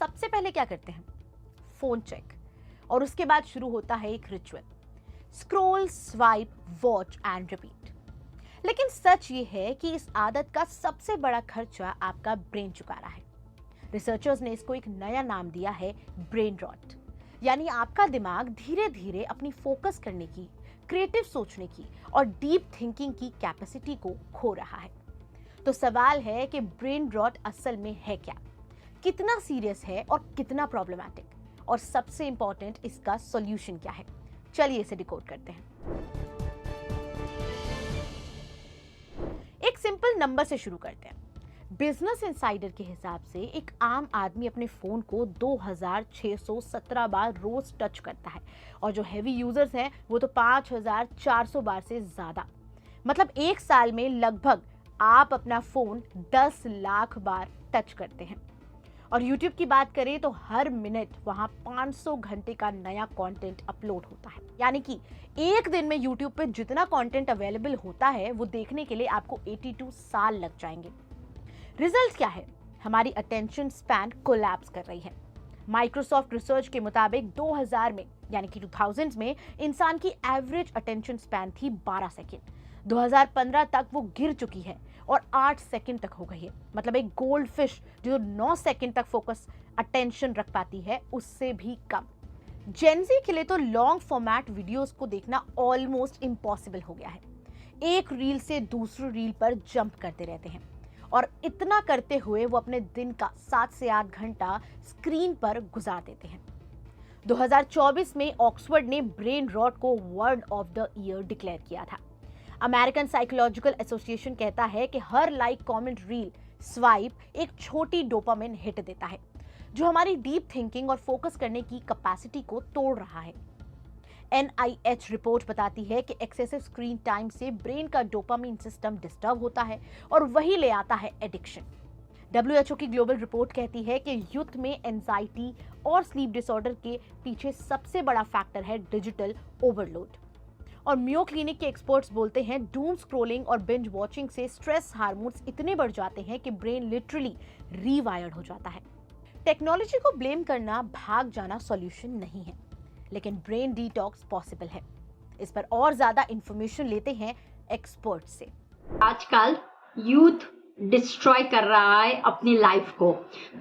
सबसे पहले क्या करते हैं? Phone check. और उसके बाद शुरू होता है एक ritual, scroll, swipe, watch and repeat. लेकिन सच ये है कि इस आदत का सबसे बड़ा खर्चा आपका ब्रेन चुका रहा है। रिसर्चर्स ने इसको एक नया नाम दिया है, ब्रेन रॉट। यानी आपका दिमाग धीरे धीरे अपनी फोकस करने की, क्रिएटिव सोचने की और डीप थिंकिंग की कैपेसिटी को खो रहा है। तो सवाल है कि ब्रेन रॉट असल में है क्या, कितना सीरियस है और कितना प्रॉब्लमैटिक, और सबसे इंपॉर्टेंट इसका सॉल्यूशन क्या है। चलिए इसे डिकोड करते हैं। एक सिंपल नंबर से शुरू करते हैं। बिजनेस इनसाइडर के हिसाब से एक आम आदमी अपने फोन को 2617 बार रोज टच करता है, और जो हैवी यूजर्स हैं वो तो 5400 बार से ज्यादा। मतलब एक साल में लगभग आप अपना फोन 10 लाख बार टच करते हैं। और YouTube की बात करें तो हर मिनट वहां 500 घंटे का नया कंटेंट अपलोड होता है। यानी कि एक दिन में YouTube पे जितना कंटेंट अवेलेबल होता है वो देखने के लिए आपको 82 साल लग जाएंगे। रिजल्ट क्या है? हमारी अटेंशन स्पैन कोलैप्स कर रही है। माइक्रोसॉफ्ट रिसर्च के मुताबिक 2000 में यानी कि 2000 में इंसान की एवरेज अटेंशन स्पैन थी 12 सेकेंड। 2015 तक वो गिर चुकी है और 8 सेकंड तक हो गई है। मतलब एक गोल्ड फिश जो 9 सेकंड तक फोकस अटेंशन रख पाती है, उससे भी कम। जेनजी के लिए तो लॉन्ग फॉर्मेट वीडियोस को देखना ऑलमोस्ट इम्पॉसिबल हो गया है। एक रील से दूसरी रील पर जंप करते रहते हैं, और इतना करते हुए वो अपने दिन का 7 से 8 घंटा स्क्रीन पर गुजार देते हैं। 2024 में ऑक्सफोर्ड ने ब्रेन रॉट को word of the year declare किया था। अमेरिकन साइकोलॉजिकल एसोसिएशन कहता है कि हर लाइक, कमेंट, रील, स्वाइप एक छोटी डोपामिन हिट देता है, जो हमारी डीप थिंकिंग और फोकस करने की कैपेसिटी को तोड़ रहा है। NIH रिपोर्ट बताती है कि एक्सेसिव स्क्रीन टाइम से ब्रेन का डोपामिन सिस्टम डिस्टर्ब होता है और वही ले आता है एडिक्शन। WHO की ग्लोबल रिपोर्ट कहती है कि यूथ में एंजाइटी और स्लीप डिसऑर्डर के पीछे सबसे बड़ा फैक्टर है डिजिटल ओवरलोड। और मियो क्लिनिक के एक्सपर्ट्स बोलते हैं डूम स्क्रॉलिंग और बिंज वॉचिंग से स्ट्रेस हार्मोन्स इतने बढ़ जाते हैं कि ब्रेन लिटरली रीवायर्ड हो जाता है। टेक्नोलॉजी को ब्लेम करना, भाग जाना सॉल्यूशन नहीं है, लेकिन ब्रेन डिटॉक्स पॉसिबल है। इस पर और ज्यादा इंफॉर्मेशन लेते हैं एक्सपर्ट से। आजकल यूथ डिस्ट्रॉय कर रहा है अपनी लाइफ को।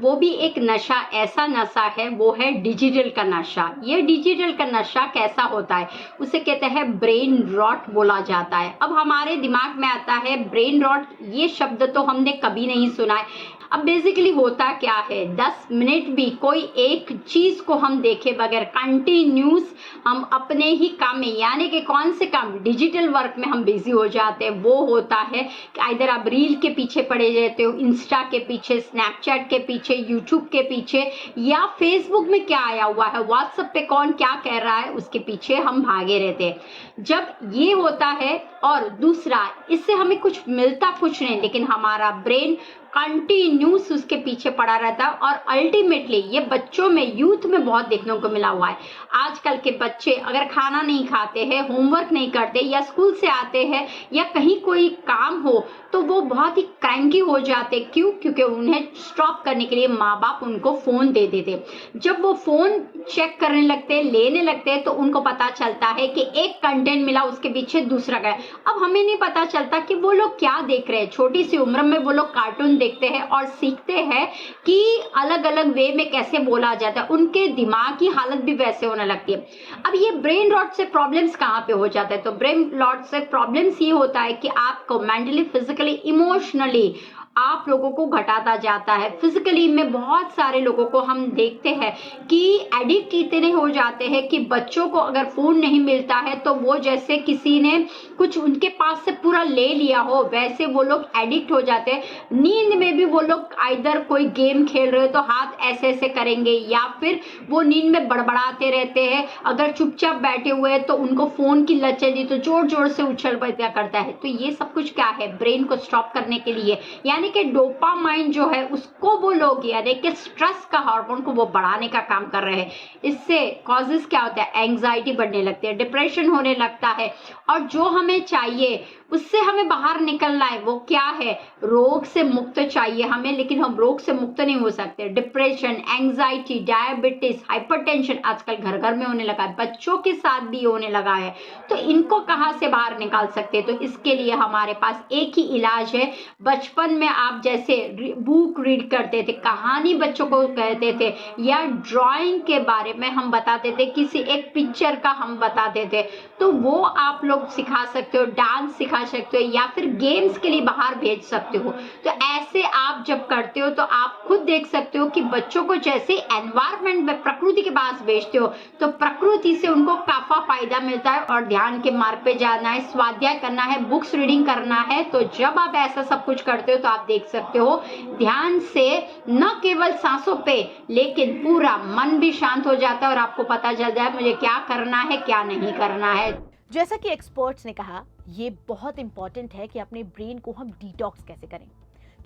वो भी एक नशा, ऐसा नशा है, वो है डिजिटल का नशा। ये डिजिटल का नशा कैसा होता है, उसे कहते हैं ब्रेन रॉट बोला जाता है। अब हमारे दिमाग में आता है ब्रेन रॉट, ये शब्द तो हमने कभी नहीं सुना है। अब बेसिकली होता क्या है, 10 मिनट भी कोई एक चीज को हम देखे बगैर कंटिन्यूस हम अपने ही काम में, यानी कि कौन से काम, डिजिटल वर्क में हम बिजी हो जाते हैं। वो होता है कि इधर आप रील के पीछे पड़े रहते हो, इंस्टा के पीछे, स्नैपचैट के पीछे, यूट्यूब के पीछे, या फेसबुक में क्या आया हुआ है, व्हाट्सएप पे कौन क्या कह रहा है, उसके पीछे हम भागे रहते हैं। जब ये होता है, और दूसरा, इससे हमें कुछ मिलता कुछ नहीं, लेकिन हमारा ब्रेन कंटिन्यूस उसके पीछे पड़ा रहता है। और अल्टीमेटली ये बच्चों में, यूथ में बहुत देखने को मिला हुआ है। आजकल के बच्चे अगर खाना नहीं खाते हैं, होमवर्क नहीं करते, या स्कूल से आते हैं, या कहीं कोई काम हो, तो वो बहुत ही क्रैंकी हो जाते। क्यों? क्योंकि उन्हें स्टॉप करने के लिए माँ बाप उनको फोन दे देते। जब वो फोन चेक करने लगते हैं, लेने लगते हैं, तो उनको पता चलता है कि एक कंटेंट मिला, उसके पीछे दूसरा गया। अब हमें नहीं पता चलता कि वो लोग क्या देख रहे हैं। छोटी सी उम्र में वो लोग कार्टून देखते हैं और सीखते हैं कि अलग अलग वे में कैसे बोला जाता है। उनके दिमाग की हालत भी वैसे होने लगती है। अब ये ब्रेन रॉट से प्रॉब्लम्स कहाँ पे हो जाता है? तो ब्रेन रॉट से प्रॉब्लम्स ये होता है कि आपको मेंटली, फिजिकली, इमोशनली आप लोगों को घटाता जाता है। फिजिकली में बहुत सारे लोगों को हम देखते हैं कि एडिक्ट इतने हो जाते हैं कि बच्चों को अगर फोन नहीं मिलता है तो वो जैसे किसी ने कुछ उनके पास से पूरा ले लिया हो, वैसे वो लोग एडिक्ट हो जाते हैं। नींद में भी वो लोग इधर कोई गेम खेल रहे हो तो हाथ ऐसे ऐसे करेंगे, या फिर वो नींद में बड़बड़ाते रहते हैं। अगर चुपचाप बैठे हुए हैं तो उनको फोन की लत चली तो जोर जोर से उछल पड़ता करता है। तो ये सब कुछ क्या है? ब्रेन को स्टॉप करने के लिए, यानी कि डोपामाइन जो है उसको वो लोग, यानी कि स्ट्रेस का हार्मोन को वो बढ़ाने का काम कर रहे हैं। इससे कॉजेस क्या होता है? एंग्जाइटी बढ़ने लगती है, डिप्रेशन होने लगता है, और जो हमें चाहिए उससे हमें बाहर निकलना है। वो क्या है? रोग से मुक्त चाहिए हमें, लेकिन हम रोग से मुक्त नहीं हो सकते। डिप्रेशन, एंजाइटी, डायबिटीज, हाइपरटेंशन आजकल घर घर में होने लगा है, बच्चों के साथ भी होने लगा है। तो इनको कहाँ से बाहर निकाल सकते हैं? तो इसके लिए हमारे पास एक ही इलाज है। बचपन में आप जैसे बुक रीड करते थे, कहानी बच्चों को कहते थे, या ड्राइंग के बारे में हम बताते थे, किसी एक पिक्चर का हम बताते थे, तो वो आप लोग सिखा सकते हो, डांस सिखा सकते हो, या फिर गेम्स के लिए बाहर भेज सकते हो। तो ऐसे आप जब करते हो तो आप खुद देख सकते हो कि बच्चों को जैसे एनवायरनमेंट में प्रकृति के पास भेजते हो तो प्रकृति से उनको काफी फायदा मिलता है। और ध्यान के मार्ग पे जाना है, स्वाध्याय करना है, बुक्स रीडिंग करना है। तो जब आप ऐसा सब कुछ करते हो तो आप देख सकते हो ध्यान से न केवल सांसों पे, लेकिन पूरा मन भी शांत हो जाता है और आपको पता चल जाए मुझे क्या करना है, क्या नहीं करना है। जैसा कि एक्सपर्ट्स ने कहा, ये बहुत इंपॉर्टेंट है कि अपने ब्रेन को हम डिटॉक्स कैसे करें।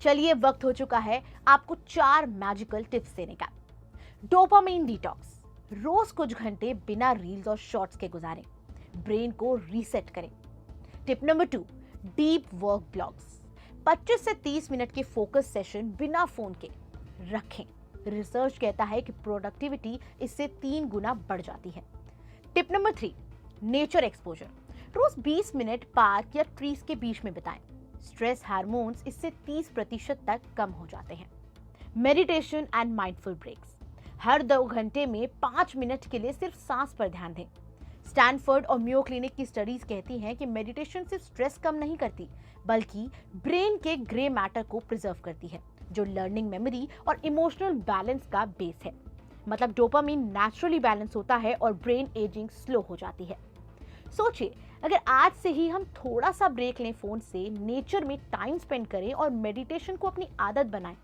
चलिए, वक्त हो चुका है आपको 4 मैजिकल टिप्स देने का। डोपामाइन डिटॉक्स, रोज कुछ घंटे बिना रील्स और शॉर्ट्स के गुजारें, ब्रेन को रीसेट करें। Tip number 2, deep work blocks, 25 से 30 मिनट के फोकस सेशन बिना फोन के रखें। रिसर्च कहता है कि प्रोडक्टिविटी इससे 3 गुना बढ़ जाती है। टिप नंबर 3, नेचर एक्सपोजर, रोज 20 मिनट पार्क या ट्रीज के बीच में बिताएं। स्ट्रेस हार्मोन्स इससे 30% तक कम हो जाते हैं। मेडिटेशन एंड माइंडफुल ब्रेक्स, हर 2 घंटे में 5 मिनट के लिए सिर्फ सांस पर ध्यान दें। स्टैनफोर्ड और मियो क्लिनिक की स्टडीज कहती हैं कि मेडिटेशन सिर्फ स्ट्रेस कम नहीं करती, बल्कि ब्रेन के ग्रे मैटर को प्रिजर्व करती है, जो लर्निंग, मेमोरी और इमोशनल बैलेंस का बेस है। मतलब डोपामाइन नेचुरली बैलेंस होता है और ब्रेन एजिंग स्लो हो जाती है। सोचिए, अगर आज से ही हम थोड़ा सा ब्रेक लें फोन से, नेचर में टाइम स्पेंड करें और मेडिटेशन को अपनी आदत बनाएं,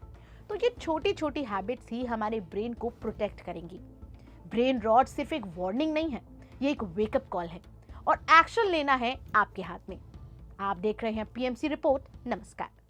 तो ये छोटी छोटी हैबिट्स ही हमारे ब्रेन को प्रोटेक्ट करेंगी। ब्रेन रॉट सिर्फ एक वार्निंग नहीं है, ये एक वेकअप कॉल है और एक्शन लेना है आपके हाथ में। आप देख रहे हैं पीएमसी रिपोर्ट। नमस्कार।